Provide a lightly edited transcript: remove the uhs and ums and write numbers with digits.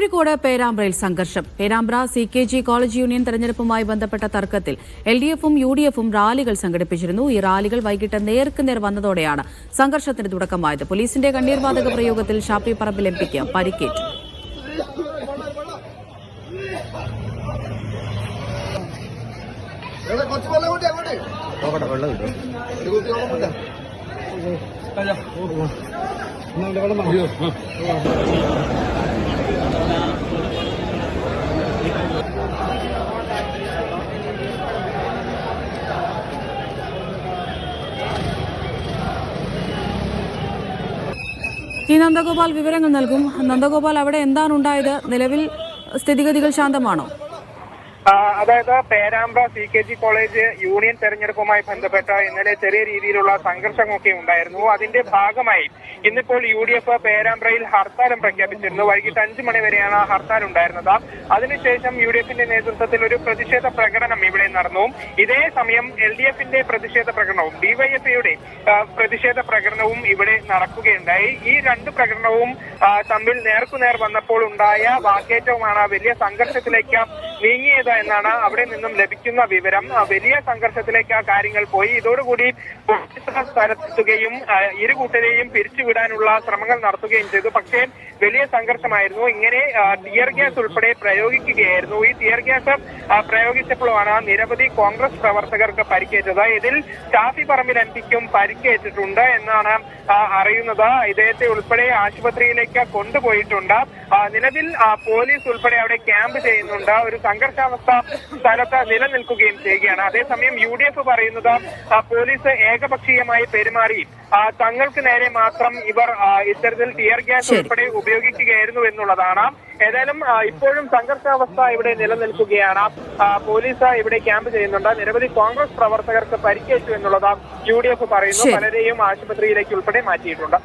കോഴിക്കോട് പേരാമ്പ്രയിൽ സംഘർഷം. Perambra CKG college union തെരഞ്ഞെടുപ്പുമായി ബന്ധപ്പെട്ട തർക്കത്തിൽ LDFും UDFും റാലികൾ സംഘടിപ്പിച്ചിരുന്നു. ഈ റാലികൾ വൈകിട്ട് നേർക്കുനേർ വന്നതോടെയാണ് സംഘർഷത്തിന് തുടക്കമായത്. പോലീസിന്റെ കണ്ണീർവാതക പ്രയോഗത്തിൽ ഷാഫി പറമ്പിൽ MPക്ക് പരിക്കേറ്റു. നന്ദഗോപാൽ വിവരങ്ങൾ നൽകും. നന്ദഗോപാൽ, അവിടെ എന്താണ് ഉണ്ടായത്? നിലവിൽ സ്ഥിതിഗതികൾ ശാന്തമാണോ? അതായത് പേരാമ്പ്ര CKG കോളേജ് യൂണിയൻ തെരഞ്ഞെടുപ്പുമായി ബന്ധപ്പെട്ട് ഇന്നലെ ചെറിയ രീതിയിലുള്ള സംഘർഷമൊക്കെ ഉണ്ടായിരുന്നു. അതിന്റെ ഭാഗമായി ഇന്നിപ്പോൾ UDF പേരാമ്പ്രയിൽ ഹർത്താലും പ്രഖ്യാപിച്ചിരുന്നു. വൈകിട്ട് 5 മണി വരെയാണ് ഹർത്താൽ ഉണ്ടായിരുന്നത്. അതിനുശേഷം UDFന്റെ നേതൃത്വത്തിൽ ഒരു പ്രതിഷേധ പ്രകടനം ഇവിടെ നടന്നു. ഇതേ സമയം LDFന്റെ പ്രതിഷേധ പ്രകടനവും DYFയുടെ പ്രതിഷേധ പ്രകടനവും ഇവിടെ നടക്കുകയുണ്ടായി. ഈ രണ്ട് പ്രകടനവും തമ്മിൽ നേർക്കുനേർ വന്നപ്പോൾ ഉണ്ടായ വാക്കേറ്റവുമാണ് വലിയ സംഘർഷത്തിലേക്ക് നീങ്ങിയത് എന്നാണ് അവിടെ നിന്നും ലഭിക്കുന്ന വിവരം. വലിയ സംഘർഷത്തിലേക്ക് കാര്യങ്ങൾ പോയി. ഇതോടുകൂടി പോലീസ് സ്ഥലത്തെത്തുകയും ഇരു കൂട്ടരെയും പിരിച്ചുവിടാനുള്ള ശ്രമങ്ങൾ നടത്തുകയും ചെയ്തു. പക്ഷേ വലിയ സംഘർഷമായിരുന്നു. ഇങ്ങനെ ടിയർ ഗ്യാസ് ഉൾപ്പെടെ പ്രയോഗിക്കുകയായിരുന്നു. ഈ ടിയർ ഗ്യാസ് പ്രയോഗിച്ചപ്പോഴാണ് നിരവധി കോൺഗ്രസ് പ്രവർത്തകർക്ക് പരിക്കേറ്റത്. ഇതിൽ ഷാഫി പറമ്പിൽ MPക്കും പരിക്കേറ്റിട്ടുണ്ട് എന്നാണ് അറിയുന്നത്. ഇദ്ദേഹത്തെ ഉൾപ്പെടെ ആശുപത്രിയിലേക്ക് കൊണ്ടുപോയിട്ടുണ്ട്. നിലവിൽ പോലീസ് ഉൾപ്പെടെ അവിടെ ക്യാമ്പ് ചെയ്യുന്നുണ്ട്. ഒരു സംഘർഷാവസ്ഥ സ്ഥലത്ത് നിലനിൽക്കുകയും ചെയ്യുകയാണ്. അതേസമയം UDF പറയുന്നത് പോലീസ് ഏകപക്ഷീയമായി പെരുമാറി തങ്ങൾക്ക് നേരെ മാത്രം ഇവർ ഇത്തരത്തിൽ ടിയർ ഗ്യാസ് ഉൾപ്പെടെ ഉപയോഗിക്കുകയായിരുന്നു എന്നുള്ളതാണ്. ഏതായാലും ഇപ്പോഴും സംഘർഷാവസ്ഥ ഇവിടെ നിലനിൽക്കുകയാണ്. പോലീസ് ഇവിടെ ക്യാമ്പ് ചെയ്യുന്നുണ്ട്. നിരവധി കോൺഗ്രസ് പ്രവർത്തകർക്ക് പരിക്കേറ്റു എന്നുള്ളത് UDF പറയുന്നു. പലരെയും ആശുപത്രിയിലേക്ക് ഉൾപ്പെടെ മാറ്റിയിട്ടുണ്ട്.